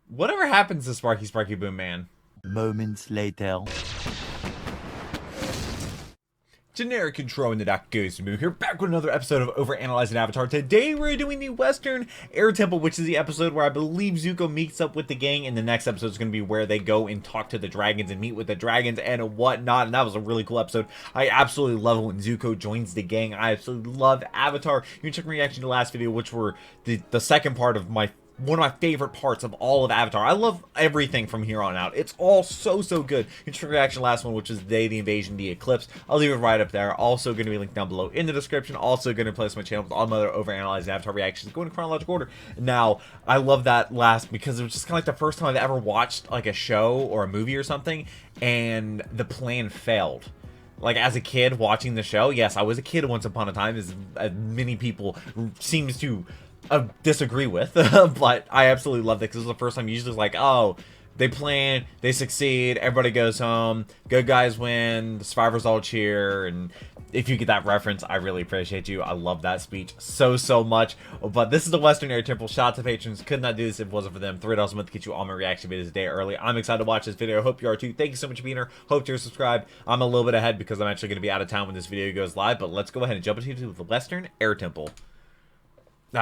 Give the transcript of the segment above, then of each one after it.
Whatever happens to Sparky Boom Man? Moments later. Generic control in the Doc Goes Moo here, back with another episode of Overanalyzing Avatar. Today we're doing the Western Air Temple, which is the episode where I believe Zuko meets up with the gang, and the next episode is going to be where they go and talk to the dragons and meet with the dragons and whatnot, and that was a really cool episode. I absolutely love it when Zuko joins the gang. I absolutely love Avatar. You can check my reaction to the last video, which were the second part of one of my favorite parts of all of Avatar. I love everything from here on out. It's all so good. You can reaction last one, which is the Day of the Invasion, the Eclipse. I'll leave it right up there. Also going to be linked down below in the description. Also going to place my channel with all my other Overanalyzing Avatar reactions going in chronological order. Now, I love that last because it was just kind of like the first time I've ever watched like a show or a movie or something, and the plan failed. Like, as a kid watching the show, yes, I was a kid once upon a time, as many people seems to disagree with, but I absolutely love it because this is the first time usually it's like, oh, they plan, they succeed, everybody goes home, good guys win, the survivors all cheer, and if you get that reference, I really appreciate you. I love that speech so much. But this is the Western Air Temple. Shout out to patrons. Could not do this if it wasn't for them. $3 a month to get you all my reaction videos a day early. I'm excited to watch this video. I hope you are too. Thank you so much for being here. Hope you're subscribed. I'm a little bit ahead because I'm actually going to be out of town when this video goes live, but let's go ahead and jump into the Western Air Temple. The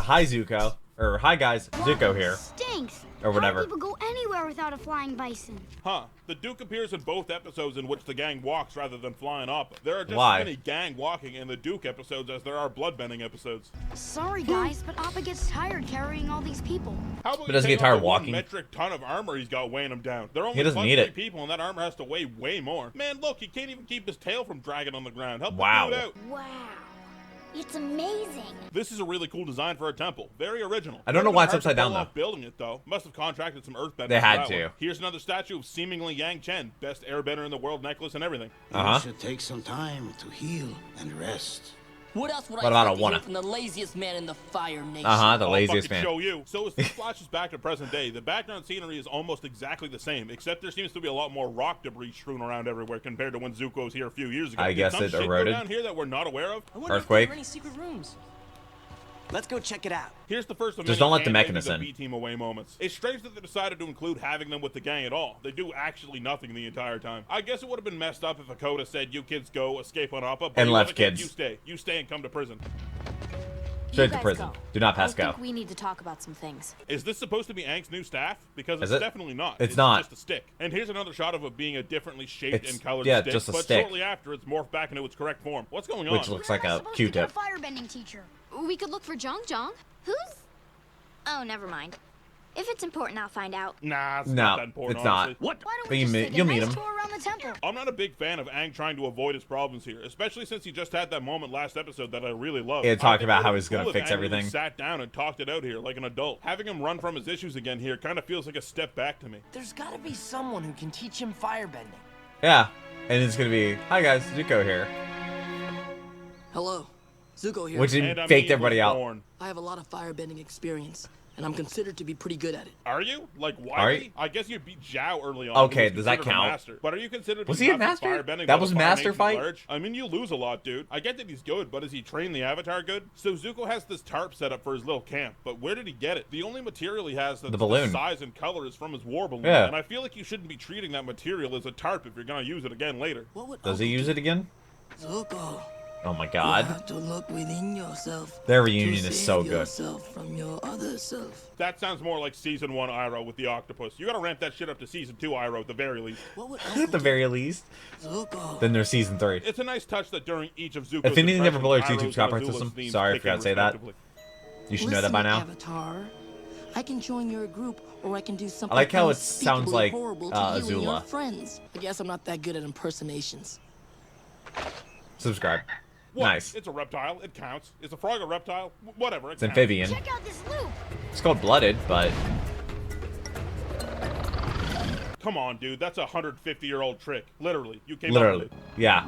hi Zuko, or hi guys, Zuko here. Stinks. Or whatever. How do people go anywhere without a flying bison? Huh. The Duke appears in both episodes in which the gang walks rather than flying up. There are just Why? as many gang walking in the Duke episodes as there are bloodbending episodes. Sorry guys, but Appa gets tired carrying all these people. How about But doesn't you get take out tired the 1 walking? metric ton of armor he's got weighing him down? They're only He doesn't need it. people, and that armor has to weigh way more. Man, look, he can't even keep his tail from dragging on the ground. Help Wow. the dude out. Wow. It's amazing. This is a really cool design for a temple. Very original. I don't know why it's Hard to upside down, pull though. off building it though. Must have contracted some earthbenders. They had for that to. one. Here's another statue of seemingly Yang Chen, best airbender in the world, necklace and everything. You should take some time to heal and rest. What else would What about I a expect to wanna? hear from the laziest man in the Fire Nation? The I'll laziest fucking man. show you. So as this flashes back to present day, the background scenery is almost exactly the same, except there seems to be a lot more rock debris strewn around everywhere compared to when Zuko was here a few years ago. I guess Did it some shit go eroded. down here that we're not aware of? I wonder Earthquake. if there are any secret rooms. Let's go check it out. Here's the first of Just many don't let the handwaving mechanist in. B-team away moments. It's strange that they decided to include having them with the gang at all. They do actually nothing the entire time. I guess it would have been messed up if Hakoda said, "You kids go, escape on Appa," but And you left other kids, kids. You stay and come to prison. Straight to prison. Do not pass go. We need to talk about some things. Is this supposed to be Aang's new staff? Because Is it's it? definitely not. It's not. Just a stick. And here's another shot of it being a differently shaped It's- and colored yeah, stick. just a but stick. shortly after, it's morphed back into its correct form. What's going on? Which looks like Where am I a supposed to get Q-tip. a firebending teacher? We could look for Jong Jong. Who's? Oh, never mind. If it's important, I'll find out. Nah, it's No, not that important, it's not. honestly. What? Why don't But we you just meet- take you'll a meet nice him. tour around the temple? I'm not a big fan of Aang trying to avoid his problems here, especially since he just had that moment last episode that I really loved. Yeah, I talking think about it how would've he's been gonna cool if fix Aang really everything. sat down and talked it out here like an adult. Having him run from his issues again here kind of feels like a step back to me. There's gotta be someone who can teach him firebending. Yeah, and it's gonna be, hi guys, Zuko here. Hello, Zuko here. Which And I faked mean, everybody was out. born. I have a lot of firebending experience, and I'm considered to be pretty good at it. Are you? Like, why? Are you? I guess you beat Zhao early on. Okay, who was does that considered a count? master. But are you considered to Was be he a nuts at master? firebending That by was the a Fire master Nation fight? at large? I mean, you lose a lot, dude. I get that he's good, but has he trained the Avatar good? So Zuko has this tarp set up for his little camp, but where did he get it? The only material he has that's The balloon. this size and color is from his war balloon. Yeah. And I feel like you shouldn't be treating that material as a tarp if you're gonna use it again later. What would Does he Uncle use do? it again? Zuko, Oh my you god. have to look within yourself. Their to reunion is so save good. yourself from your other self. That sounds more like season 1 Iroh with the octopus. You gotta ramp that shit up to season 2 Iroh at the very least. What would At Uncle the do? very least. Zuko. Then there's season 3. It's a nice touch that during each of Zuko's If anything never impressions, below your Iroh's YouTube and copyright Azula's system, themes sorry, I kick forgot in to say that. respectively. You should know that by now. Avatar. I can join your group, or I can do something. I like how it unspeakably sounds like, horrible to you and your Azula. friends. I guess I'm not that good at impersonations. Subscribe. What? Nice. It's a reptile. It counts. Is a frog a reptile? Whatever. It It's counts. amphibian. Check out this loop. It's called Blooded, but Come on, dude. That's a 150-year-old trick. Literally. You came up literally. with it. Yeah.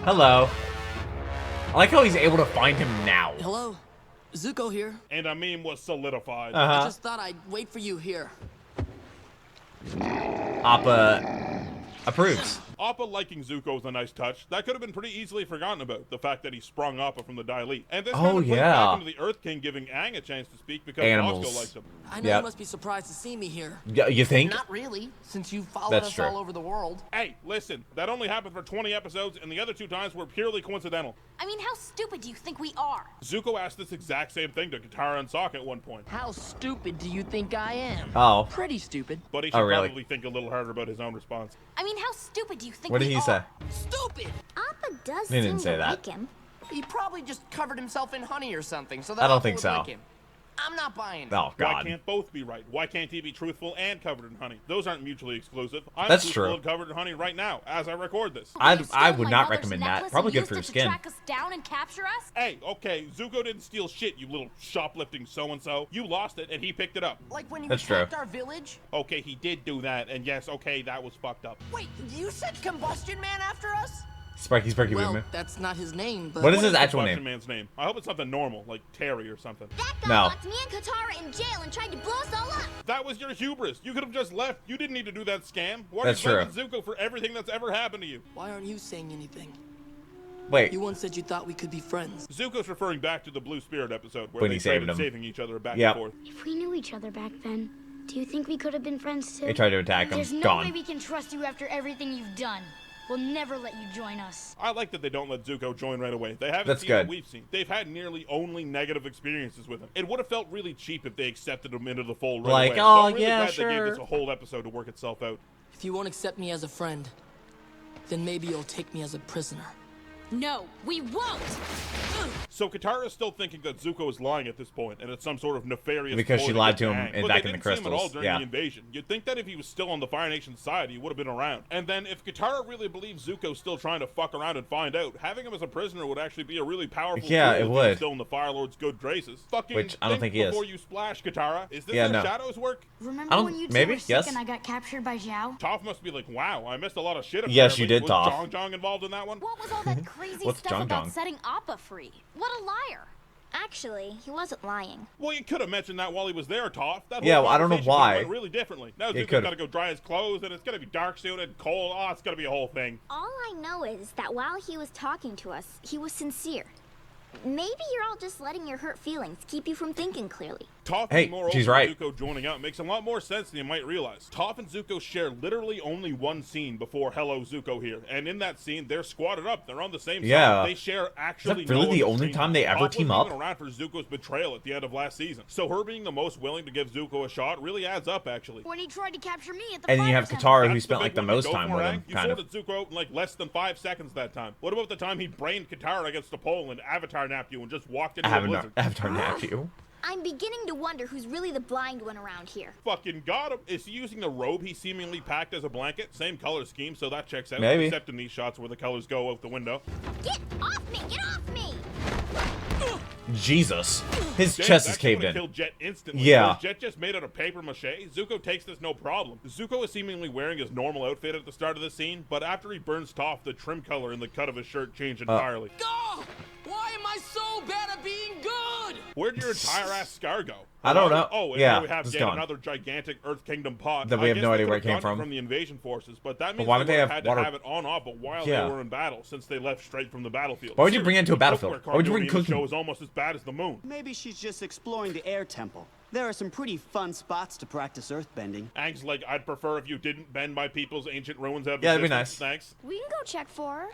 Hello. I like how he's able to find him now. Hello, Zuko here. And a meme was solidified. I Uh-huh. just thought I'd wait for you here. Appa Approves. Appa liking Zuko is a nice touch. That could have been pretty easily forgotten about, the fact that he sprung Appa from the Daily. And this kind of plays back into the Earth King giving Aang a chance to speak because Bosco likes him. I know you must be surprised to see me here. Yeah, you think? Not really, since you followed That's us true. all over the world. Hey, listen, that only happened for 20 episodes, and the other 2 times were purely coincidental. I mean, how stupid do you think we are? Zuko asked this exact same thing to Katara and Sokka at one point. How stupid do you think I am? Oh. Pretty stupid. But he should really? probably think a little harder about his own response. I mean, how stupid do you think What we did he are? say? Stupid! Appa does He didn't seem say to that. like him. He probably just covered himself in honey or something, so that I don't Appa think would so. like him. I'm not buying it. Oh, Why God. can't both be right? Why can't he be truthful and covered in honey? Those aren't mutually exclusive. I'm That's truthful true. and covered in honey right now as I record this. I You stole would my not mother's recommend that. necklace Probably and good used for your it to skin. track us down and capture us? Hey, okay, Zuko didn't steal shit, you little shoplifting so-and-so. You lost it, and he picked it up. Like when you That's true. attacked our village? Okay, he did do that, and yes, okay, that was fucked up. Wait, you said Combustion Man after us? Sparky Well, movement. that's not his name, but... What is his the actual Combustion name? Man's name? I hope it's something normal, like Terry or something. That guy No. locked me and Katara in jail and tried to blow us all up. That was your hubris. You could have just left. You didn't need to do that scam. Why That's are you blaming Zuko for everything that's ever happened to you? Why aren't you saying anything? Wait. You once said you thought we could be friends. Zuko's referring back to the Blue Spirit episode where When they he saved traded him. saving each other back Yep. and forth. If we knew each other back then, do you think we could have been friends too? They tried to attack him. There's no Gone. way we can trust you after everything you've done. We'll never let you join us. I like that they don't let Zuko join right away. They haven't That's seen good. what we've seen. They've had nearly only negative experiences with him. It would have felt really cheap if they accepted him into the fold right Like, away. oh, So I'm really yeah, glad they sure. gave this a whole episode to work itself out. If you won't accept me as a friend, then maybe you'll take me as a prisoner. No, we won't! So Katara is still thinking that Zuko is lying at this point, and it's some sort of nefarious Because she ploy lied get to him Aang. and But back they in the didn't see him at all crystals. during Yeah. the invasion. You'd think that if he was still on the Fire Nation side, he would have been around. And then if Katara really believes Zuko's still trying to fuck around and find out, having him as a prisoner would actually be a really powerful Yeah, tool it if he was would. still in the Fire Lord's good graces. Fucking Which I don't think he is. before you splash, Katara. Is this Yeah, how no. shadows work? Remember I don't- when you two maybe, were sick yes. and I got captured by Zhao? Toph must be like, wow, I missed a lot of shit. Yes, you apparently. did, Was Toph. Zhang involved in that one? What was all that crazy What's stuff Zhang about Zhang? setting Appa free? What a liar! Actually, he wasn't lying. Well, you could have mentioned that while he was there, Toph. That Yeah, whole well, I don't know conversation could've why. went really differently. Now It Zuko's could've. got to go dry his clothes, and it's gonna be dark soon and cold. Oh, it's gonna be a whole thing. All I know is that while he was talking to us, he was sincere. Maybe you're all just letting your hurt feelings keep you from thinking clearly. Toph Hey, being more she's open right. to Zuko joining up makes a lot more sense than you might realize. Toph and Zuko share literally only one scene before Hello Zuko here, and in that scene, they're squatted up. They're on the same Yeah. side. They share actually really no the other only scene. time they ever Toph team wasn't up? even around for Zuko's betrayal at the end of last season. So her being the most willing to give Zuko a shot really adds up, actually. When he tried to capture me at the And then you fire have temple. Katara, who That's spent the like big the one to most go time for, with Aang. him, You kind of. sorted Zuko out in like less than 5 seconds that time. What about the time he brained Katara against a pole and Avatar napped you and just walked into a blizzard? Avatar napped you. I'm beginning to wonder who's really the blind one around here. Fucking got him. Is he using the robe he seemingly packed as a blanket? Same color scheme, so that checks out. Maybe. Except in these shots where the colors go out the window. Get off me! Get off me! Jesus. His Damn, chest that is shit caved would've in. killed Jet instantly. Yeah. Was Jet just made out of paper mache? Zuko takes this no problem. Zuko is seemingly wearing his normal outfit at the start of the scene, but after he burns Toph, the trim color and the cut of his shirt change entirely. Oh, why am I so bad at being good? Where'd your entire ass scar go? I don't know. Oh, and Yeah, here we have it's yet gone. another gigantic Earth Kingdom pot. That we I have guess no they idea where it could've came gotten from. From the invasion forces, but that means why would they they would've have had water- to have it on off, but while Yeah. they were in battle, since they left straight from the battlefield. Why would you bring it into a The battlefield? cookware Why would you bring continuity in the cooking? show is almost as bad as the moon. Maybe she's just exploring the air temple. There are some pretty fun spots to practice earthbending. Aang's like, I'd prefer if you didn't bend my people's ancient ruins out of Yeah, that'd be existence. nice. Thanks. We can go check for her.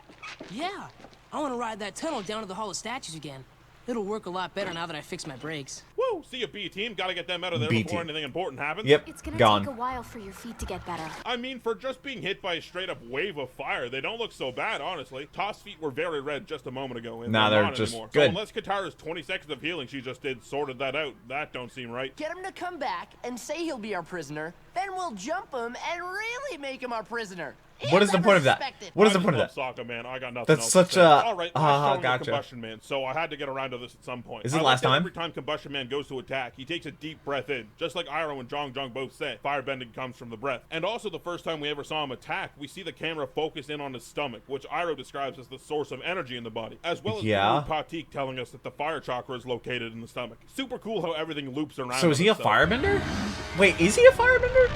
Yeah, I want to ride that tunnel down to the Hall of Statues again. It'll work a lot better now that I fixed my brakes. Woo! See a B team. Gotta get them out of there B before team. anything important happens. Yep, It's gonna gone. take a while for your feet to get better. I mean, for just being hit by a straight up wave of fire, they don't look so bad, honestly. Toph's feet were very red just a moment ago, and Nah, they're they're not just anymore. good. So unless Katara's 20 seconds of healing she just did sorted that out, that don't seem right. Get him to come back and say he'll be our prisoner, then we'll jump him and really make him our prisoner. What is the He'll point of never that? respect it. What is I the point of just love that? Sokka, man. I got nothing That's else such to say. a- All right, Ah, last showing of gotcha. Combustion Man, so I had to get around to this at some point. Is it I last like that time? Every time Combustion Man goes to attack, he takes a deep breath in, just like Iroh and Zhang both say. Firebending comes from the breath. And also the first time we ever saw him attack, we see the camera focus in on his stomach, which Iroh describes as the source of energy in the body, as well as Yeah. Guru Patik telling us that the fire chakra is located in the stomach. Super cool how everything loops around. So is on he a itself. firebender? Wait, is he a firebender?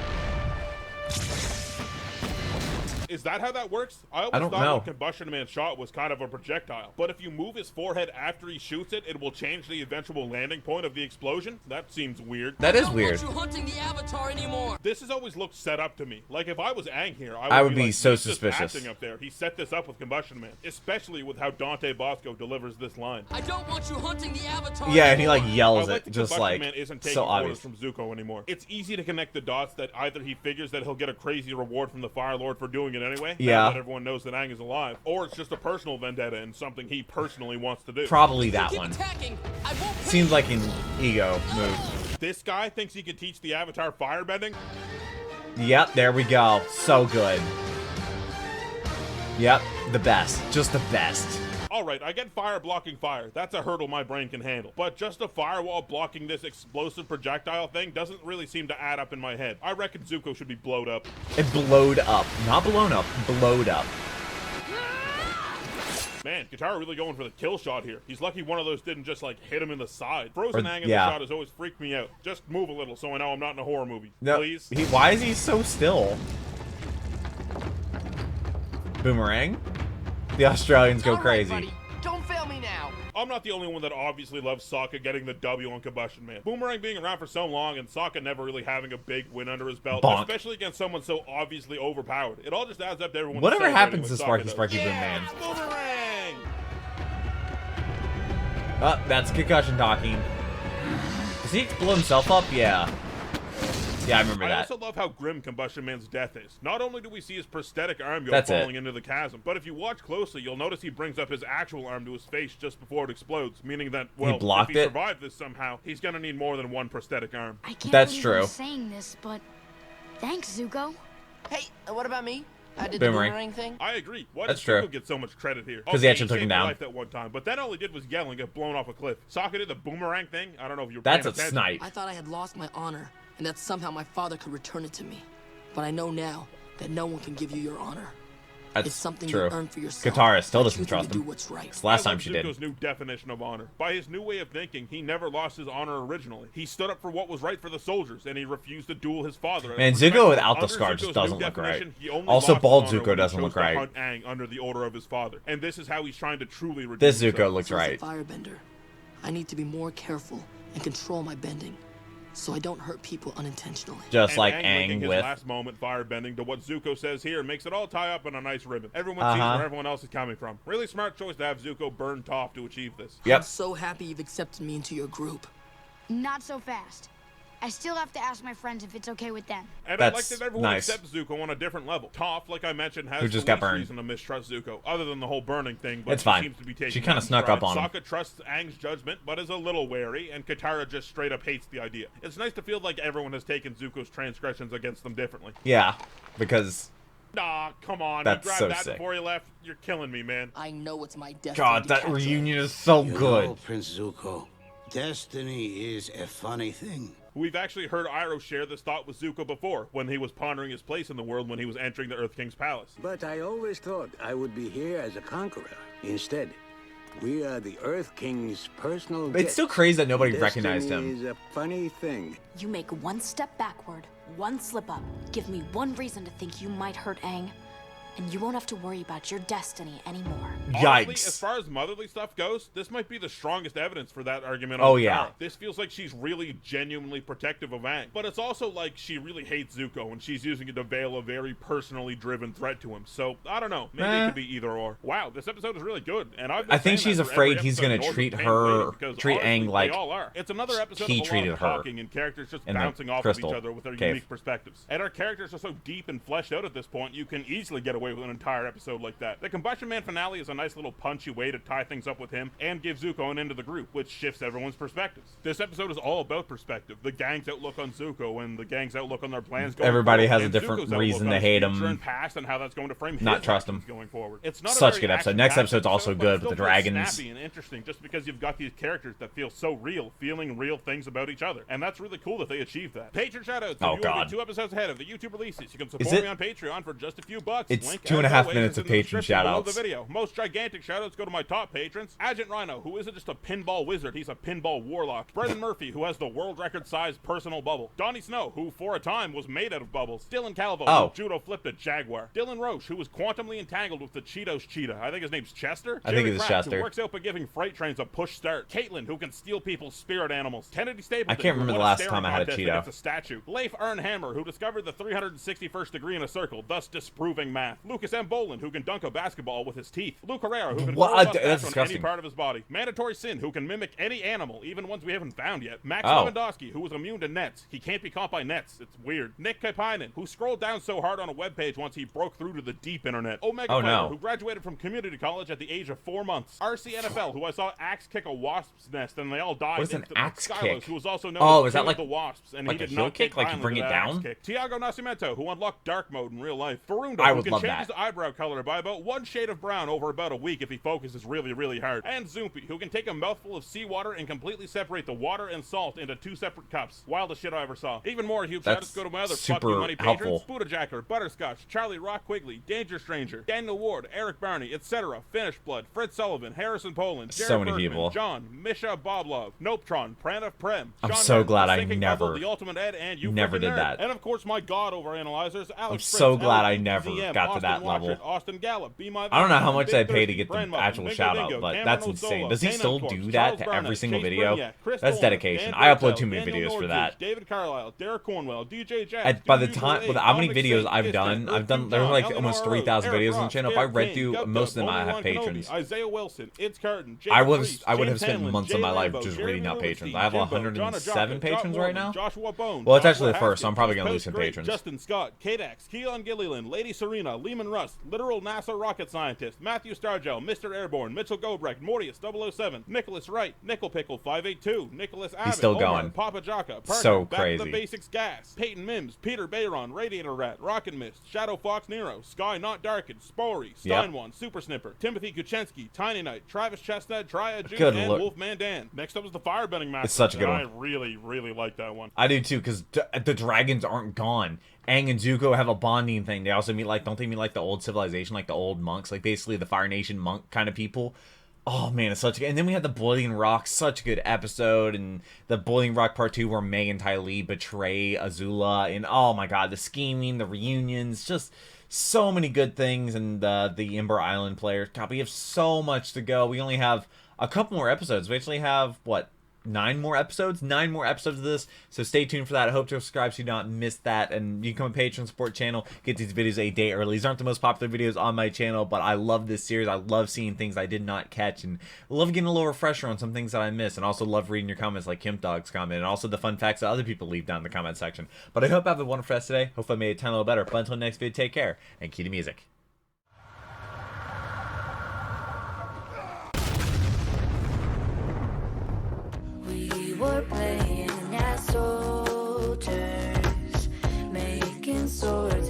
Is that how that works? I always don't thought know. what Combustion Man shot was kind of a projectile. But if you move his forehead after he shoots it, it will change the eventual landing point of the explosion? That seems weird. That is weird. I don't want you hunting the Avatar anymore. This has always looked set up to me. Like, if I was Aang here, I would be like, so he's just suspicious. acting up there. He set this up with Combustion Man, especially with how Dante Bosco delivers this line. I don't want you hunting the Avatar Yeah, and he anymore. like yells I it, that just Combustion like Man isn't taking so orders obvious. from Zuko anymore. It's easy to connect the dots that either he figures that he'll get a crazy reward from the Fire Lord for doing it anyway, Yeah. now that everyone knows that Aang is alive, or it's just a personal vendetta and something he personally wants to do. Probably that Keep one. attacking. I won't pay Seems you. like an ego move. This guy thinks he can teach the Avatar firebending? Yep, there we go. So good. Yep, the best. Just the best. Alright, I get fire blocking fire. That's a hurdle my brain can handle. But just a firewall blocking this explosive projectile thing doesn't really seem to add up in my head. I reckon Zuko should be blowed up. It blowed up. Not blown up, blowed up. Man, Katara really going for the kill shot here. He's lucky one of those didn't just like hit him in the side. Frozen Aang in yeah. the shot has always freaked me out. Just move a little so I know I'm not in a horror movie. No, Please? why is he so still? Boomerang? The Australians go All right, crazy. buddy. Don't fail me now. I'm not the only one that obviously loves Sokka getting the W on Combustion Man. Boomerang being around for so long and Sokka never really having a big win under his belt, Bonk. especially against someone so obviously overpowered. It all just adds up to everyone. Whatever celebrating happens when to Sokka Sparky does. Sparky Boom Yeah, Man? it's Boomerang! Oh, that's concussion talking. Does he explode himself up? Yeah. Yeah, I remember I that. also love how grim Combustion Man's death is. Not only do we see his prosthetic arm go That's it. falling into the chasm, but if you watch closely, you'll notice he brings up his actual arm to his face just before it explodes, meaning that, well, blocked if he it? survived this somehow, he's gonna need more than one prosthetic arm. I can't That's believe true. I'm saying this, but thanks, Zuko. Hey, what about me? I did Boomerang. the boomerang thing. I agree. Why That's does true. Zuko get so much credit here? 'Cause he actually took saved him my down. life that one time, but then all he did was yell and get blown off a cliff. Sokka did the boomerang thing. I don't know if you're That's paying a attention. snipe. I thought I had lost my honor, and that somehow my father could return it to me. But I know now that no one can give you your honor. That's It's something true. you earn for yourself. Katara still by doesn't choosing trust to do him. what's right. 'Cause last I time love she Zuko's did. new definition of honor. By his new way of thinking, he never lost his honor originally. He stood up for what was right for the soldiers, and he refused to duel his father. Man, Zuko without the scar just doesn't look right. Also, bald Zuko doesn't look right. Hunt Aang under the order of his father, and this is how he's trying to truly redeem This himself. Zuko looks So as a right. firebender, I need to be more careful and control my bending, so I don't hurt people unintentionally. Just And like linking Aang his with. last moment firebending to what Zuko says here makes it all tie up in a nice ribbon. Everyone sees where everyone else is coming from. Really smart choice to have Zuko burn Toph to achieve this. Yep. I'm so happy you've accepted me into your group. Not so fast. I still have to ask my friends if it's okay with them. And I like That's that everyone nice. accepts Zuko on a different level. Toph, like I mentioned, has Who just the got least burned. reason to mistrust Zuko, other than the whole burning thing, but It's she fine. seems to be taking She kinda that in snuck up stride. on him. Sokka trusts Aang's judgment, but is a little wary, and Katara just straight up hates the idea. It's nice to feel like everyone has taken Zuko's transgressions against them differently. Yeah, because Nah, come on. That's You grabbed so that sick. before you left. You're killing me, man. I know it's my destiny God, to that capture reunion is so You good. know, Prince Zuko, destiny is a funny thing. We've actually heard Iroh share this thought with Zuko before, when he was pondering his place in the world when he was entering the Earth King's palace. But I always thought I would be here as a conqueror. Instead, we are the Earth King's personal It's guest. still crazy that nobody Destiny recognized him. is a funny thing. You make one step backward, one slip up. Give me one reason to think you might hurt Aang, and you won't have to worry about your destiny anymore. Honestly, as Yikes. far as motherly stuff goes, this might be the strongest evidence for that argument on Oh, Katara. yeah. This feels like she's really genuinely protective of Aang. But it's also like she really hates Zuko, and she's using it to veil a very personally driven threat to him. So, I don't know. Maybe it could be either or. Wow, this episode is really good. And I've been I think saying she's that for afraid every he's episode gonna north of treat Pain her- Wave, because treat honestly, Aang like they all are. It's another episode he of a treated lot of her talking and characters just in the bouncing off of crystal each other with their cave. unique perspectives. And our characters are so deep and fleshed out at this point, you can easily get away with an entire episode like that. The Combustion Man finale is a nice little punchy way to tie things up with him and give Zuko an end to the group, which shifts everyone's perspectives. This episode is all about perspective. The gang's outlook on Zuko and the gang's outlook on their plans going Everybody forward, has a and different Zuko's outlook reason on to his hate future him. and past and how that's going to frame Not his trust him. actions going forward. It's not a Such very good episode. action-packed Next episode's also episode, but good it with the still feels dragons. snappy and interesting just because you've got these characters that feel so real, feeling real things about each other. And that's really cool that they achieved that. Patron shoutouts. Oh, If you want to God. be 2 episodes ahead of the YouTube releases, you can Is support it- me on Patreon for just a few bucks. It's link. 2.5 minutes of patron shoutouts. The video. Most gigantic shoutouts go to my top patrons. Agent Rhino, who isn't just a pinball wizard, he's a pinball warlock. Brendan Murphy, who has the world record size personal bubble. Donnie Snow, who for a time was made out of bubbles. Dylan Calvo, who judo flipped a jaguar. Dylan Roche, who was quantumly entangled with the Cheetos cheetah. I think his name's Chester. I think it's Chester. Who works out by giving freight trains a push start. Caitlin, who can steal people's spirit animals. Kennedy Stapleton, I can't remember the last time I had a Cheeto. It's a statue. Leif Ernhammer, who discovered the 361st degree in a circle, thus disproving math. Lucas M. Boland, who can dunk a basketball with his teeth. Luke Herrera, who can throw a mustache on any part of his body. Mandatory Sin, who can mimic any animal, even ones we haven't found yet. Max Lewandowski, who is immune to nets. He can't be caught by nets. It's weird. Nick Kapainen, who scrolled down so hard on a webpage once he broke through to the deep internet. Omega Fighter, who graduated from community college at the age of 4 months. RC NFL, who I saw axe kick a wasp's nest and they all died. What is an axe kick? Who was also known is that like the wasps, and like he a did heel not kick? Like you bring it down? Tiago Nascimento, who unlocked dark mode in real life. Farundo, who can change his eyebrow color by about 1 shade of brown over about a week if he focuses really, really hard. And Zoopy, who can take a mouthful of seawater and completely separate the water and salt into 2 separate cups. Wildest shit I ever saw. Even more huge shoutouts go to my other fuck you money patrons. Buddha Jacker, Butterscotch, Charlie Rock Quigley, Danger Stranger, Daniel Ward, Eric Barney, etc. Finish Blood, Fred Sullivan, Harrison Poland, Jared so many Bergman, people. John, Misha Boblov, Nopetron, Pranav Prem, I'm Sean so Martin, glad I Sinking never, Puzzle, the Ultimate Ed, and you never did nerd. that. And of course my god overanalyzers, Alex I'm Fritz, so glad I LP, never ZM, got to Austin that Watcher, level. Austin Gallup, Be My I don't know how much Big I pay to Thirsty, get the Brand Muffin, actual Bingo shout Dingo, out, but Cameron that's Solo, insane. Does he Kanan still Corpse, do that Charles to Barnett, every single Chase video? Bruniak, Chris That's Dorner, dedication. Dan I upload Bartel, 2 minute Daniel videos for Nordquist, that. David Carlisle, Derek Cornwell, DJ Jack, By the time, with how many videos I've done, there's like almost 3,000 videos on the channel. If I read through most of them, I have patrons. Isaiah Wilson, It's Curtin, I would have spent months of my life just reading out patrons. I have 107 patrons right now. Joshua Bone, Well, it's actually the first, so I'm probably gonna lose some patrons. Justin Scott, Kadex, Keelan Gilliland, Lady Serena, Lehman Russ, literal NASA rocket scientist, Matthew Stargell, Mr. Airborne, Mitchell Gobrecht, Mortius 007, Nicholas Wright, Nickel Pickle 582, Nicholas Abbott, He's still Omar, going. Papa Jaka, Parker, So Back crazy. to the Basics Gas, Peyton Mims, Peter Bayron, Radiator Rat, Rocket Mist, Shadow Fox Nero, Sky Not Darkened, Spory, Steinwan, Super Snipper, Timothy Kuchensky, Tiny Knight, Travis Chestnut, Triad Jude, and Wolfman Dan. Next up was the Firebending Master. It's such a good one. I really, really like that one. I do too, because the dragons aren't gone. Aang and Zuko have a bonding thing. They also meet don't they meet like the old civilization, like the old monks, like basically the Fire Nation monk kind of people. Oh man, it's such a good. And then we had the Boiling Rock, such a good episode, and the Boiling Rock Part 2 where Meg and Ty Lee betray Azula, and oh my god, the scheming, the reunions, just so many good things, and the Ember Island players. God, we have so much to go. We only have a couple more episodes. We actually have, what, 9 more episodes of this, so stay tuned for that. I hope to subscribe so you don't miss that, and you can become a patron support channel, get these videos a day early. These aren't the most popular videos on my channel, but I love this series. I love seeing things I did not catch, and I love getting a little refresher on some things that I missed, and also love reading your comments like Kimp Dog's comment, and also the fun facts that other people leave down in the comment section. But I hope I have a wonderful rest today. Hope I made it 10 a little better. But until next video, take care, and cue the music. We were playing as soldiers, making swords.